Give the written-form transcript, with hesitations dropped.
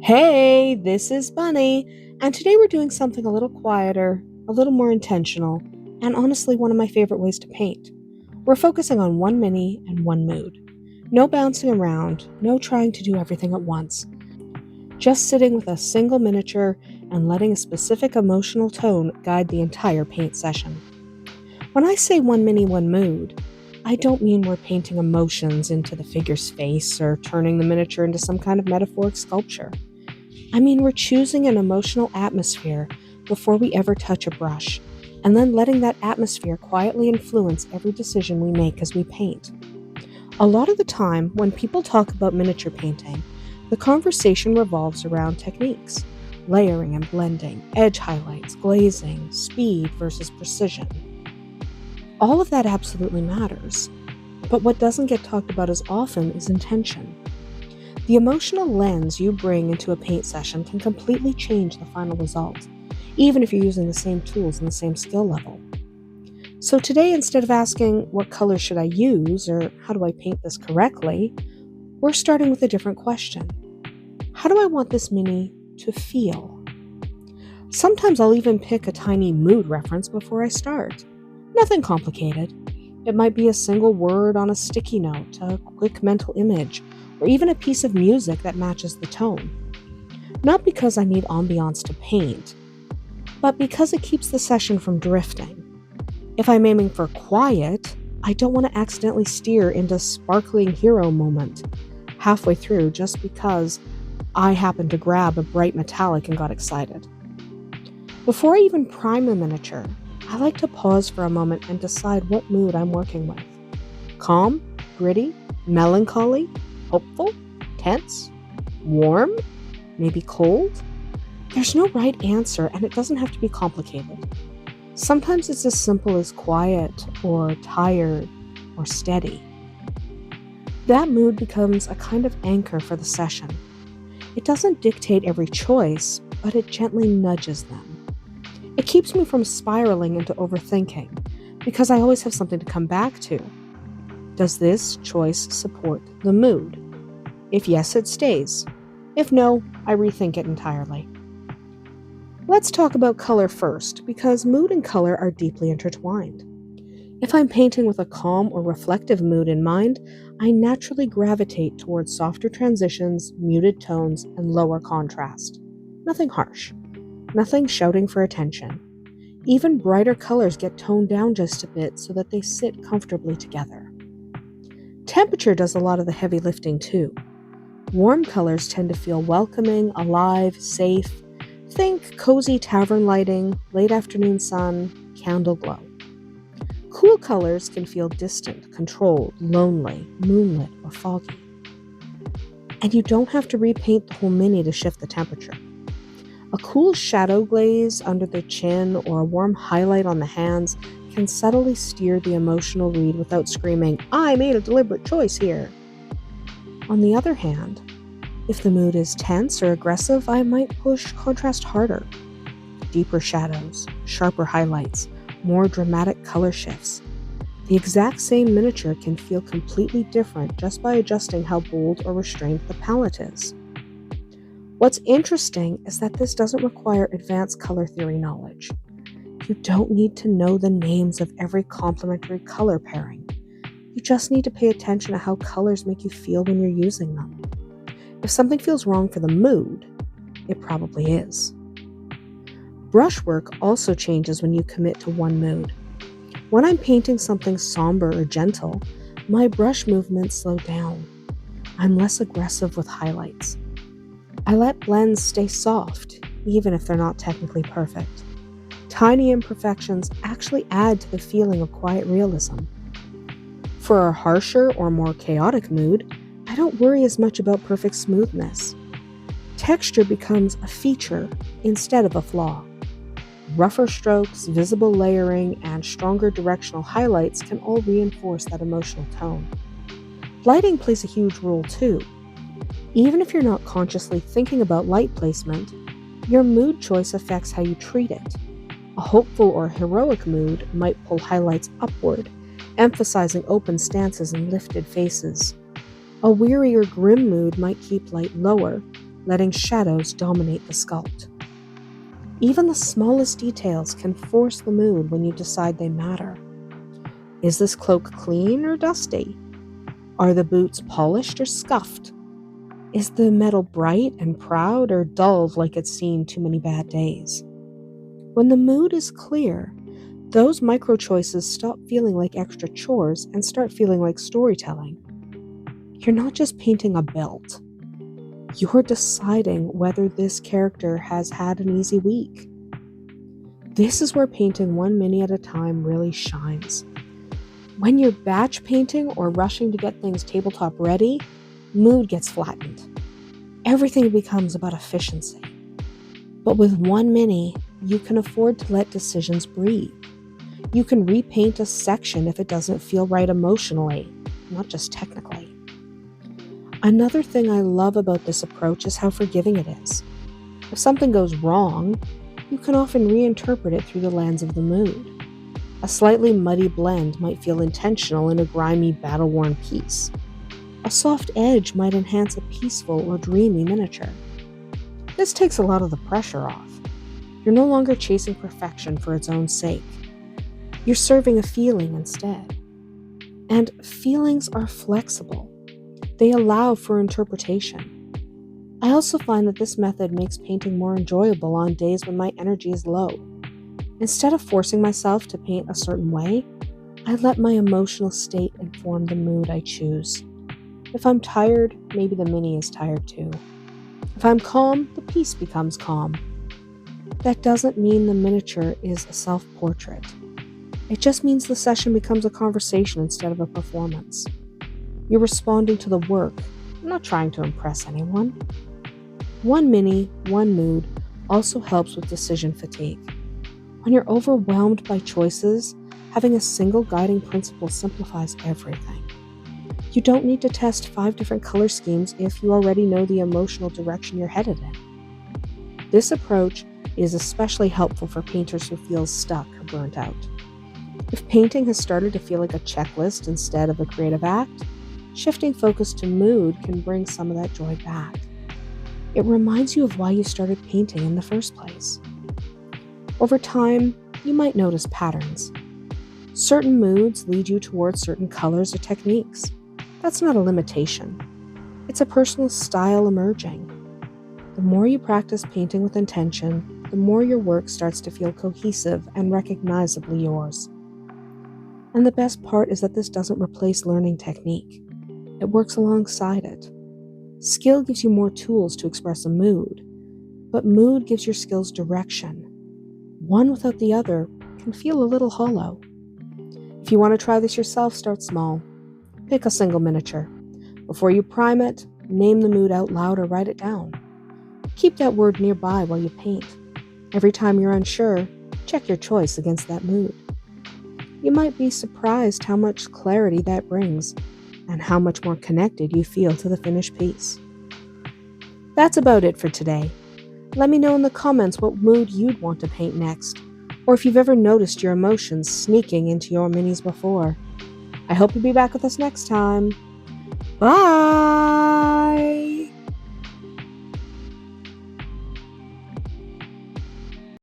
Hey, this is Bunny, and today we're doing something a little quieter, a little more intentional, and honestly one of my favorite ways to paint. We're focusing on one mini and one mood. No bouncing around, no trying to do everything at once. Just sitting with a single miniature and letting a specific emotional tone guide the entire paint session. When I say one mini, one mood, I don't mean we're painting emotions into the figure's face or turning the miniature into some kind of metaphoric sculpture. I mean, we're choosing an emotional atmosphere before we ever touch a brush, and then letting that atmosphere quietly influence every decision we make as we paint. A lot of the time, when people talk about miniature painting, the conversation revolves around techniques: layering and blending, edge highlights, glazing, speed versus precision. All of that absolutely matters, but what doesn't get talked about as often is intention. The emotional lens you bring into a paint session can completely change the final result, even if you're using the same tools and the same skill level. So today, instead of asking, what color should I use, or how do I paint this correctly, we're starting with a different question. How do I want this mini to feel? Sometimes I'll even pick a tiny mood reference before I start. Nothing complicated. It might be a single word on a sticky note, a quick mental image, or even a piece of music that matches the tone. Not because I need ambiance to paint, but because it keeps the session from drifting. If I'm aiming for quiet, I don't want to accidentally steer into sparkling hero moment halfway through just because I happened to grab a bright metallic and got excited. Before I even prime the miniature, I like to pause for a moment and decide what mood I'm working with. Calm, gritty, melancholy, hopeful, tense, warm, maybe cold? There's no right answer, and it doesn't have to be complicated. Sometimes it's as simple as quiet or tired or steady. That mood becomes a kind of anchor for the session. It doesn't dictate every choice, but it gently nudges them. It keeps me from spiraling into overthinking, because I always have something to come back to. Does this choice support the mood? If yes, it stays. If no, I rethink it entirely. Let's talk about color first, because mood and color are deeply intertwined. If I'm painting with a calm or reflective mood in mind, I naturally gravitate towards softer transitions, muted tones, and lower contrast. Nothing harsh. Nothing shouting for attention. Even brighter colors get toned down just a bit so that they sit comfortably together. Temperature does a lot of the heavy lifting too. Warm colors tend to feel welcoming, alive, safe. Think cozy tavern lighting, late afternoon sun, candle glow. Cool colors can feel distant, controlled, lonely, moonlit, or foggy. And you don't have to repaint the whole mini to shift the temperature. A cool shadow glaze under the chin or a warm highlight on the hands can subtly steer the emotional read without screaming, "I made a deliberate choice here." On the other hand, if the mood is tense or aggressive, I might push contrast harder. Deeper shadows, sharper highlights, more dramatic color shifts. The exact same miniature can feel completely different just by adjusting how bold or restrained the palette is. What's interesting is that this doesn't require advanced color theory knowledge. You don't need to know the names of every complementary color pairing. You just need to pay attention to how colors make you feel when you're using them. If something feels wrong for the mood, it probably is. Brushwork also changes when you commit to one mood. When I'm painting something somber or gentle, my brush movements slow down. I'm less aggressive with highlights. I let blends stay soft, even if they're not technically perfect. Tiny imperfections actually add to the feeling of quiet realism. For a harsher or more chaotic mood, I don't worry as much about perfect smoothness. Texture becomes a feature instead of a flaw. Rougher strokes, visible layering, and stronger directional highlights can all reinforce that emotional tone. Lighting plays a huge role too. Even if you're not consciously thinking about light placement, your mood choice affects how you treat it. A hopeful or heroic mood might pull highlights upward, emphasizing open stances and lifted faces. A weary or grim mood might keep light lower, letting shadows dominate the sculpt. Even the smallest details can force the mood when you decide they matter. Is this cloak clean or dusty? Are the boots polished or scuffed? Is the metal bright and proud or dulled like it's seen too many bad days? When the mood is clear, those micro choices stop feeling like extra chores and start feeling like storytelling. You're not just painting a belt. You're deciding whether this character has had an easy week. This is where painting one mini at a time really shines. When you're batch painting or rushing to get things tabletop ready, mood gets flattened. Everything becomes about efficiency. But with one mini, you can afford to let decisions breathe. You can repaint a section if it doesn't feel right emotionally, not just technically. Another thing I love about this approach is how forgiving it is. If something goes wrong, you can often reinterpret it through the lens of the mood. A slightly muddy blend might feel intentional in a grimy, battle-worn piece. A soft edge might enhance a peaceful or dreamy miniature. This takes a lot of the pressure off. You're no longer chasing perfection for its own sake. You're serving a feeling instead. And feelings are flexible. They allow for interpretation. I also find that this method makes painting more enjoyable on days when my energy is low. Instead of forcing myself to paint a certain way, I let my emotional state inform the mood I choose. If I'm tired, maybe the mini is tired too. If I'm calm, the piece becomes calm. That doesn't mean the miniature is a self-portrait. It just means the session becomes a conversation instead of a performance. You're responding to the work, not trying to impress anyone. One mini, one mood also helps with decision fatigue. When you're overwhelmed by choices, having a single guiding principle simplifies everything. You don't need to test 5 different color schemes if you already know the emotional direction you're headed in. This approach is especially helpful for painters who feel stuck or burnt out. If painting has started to feel like a checklist instead of a creative act, shifting focus to mood can bring some of that joy back. It reminds you of why you started painting in the first place. Over time, you might notice patterns. Certain moods lead you towards certain colors or techniques. That's not a limitation. It's a personal style emerging. The more you practice painting with intention, the more your work starts to feel cohesive and recognizably yours. And the best part is that this doesn't replace learning technique. It works alongside it. Skill gives you more tools to express a mood, but mood gives your skills direction. One without the other can feel a little hollow. If you want to try this yourself, start small. Pick a single miniature. Before you prime it, name the mood out loud or write it down. Keep that word nearby while you paint. Every time you're unsure, check your choice against that mood. You might be surprised how much clarity that brings, and how much more connected you feel to the finished piece. That's about it for today. Let me know in the comments what mood you'd want to paint next, or if you've ever noticed your emotions sneaking into your minis before. I hope you'll be back with us next time. Bye!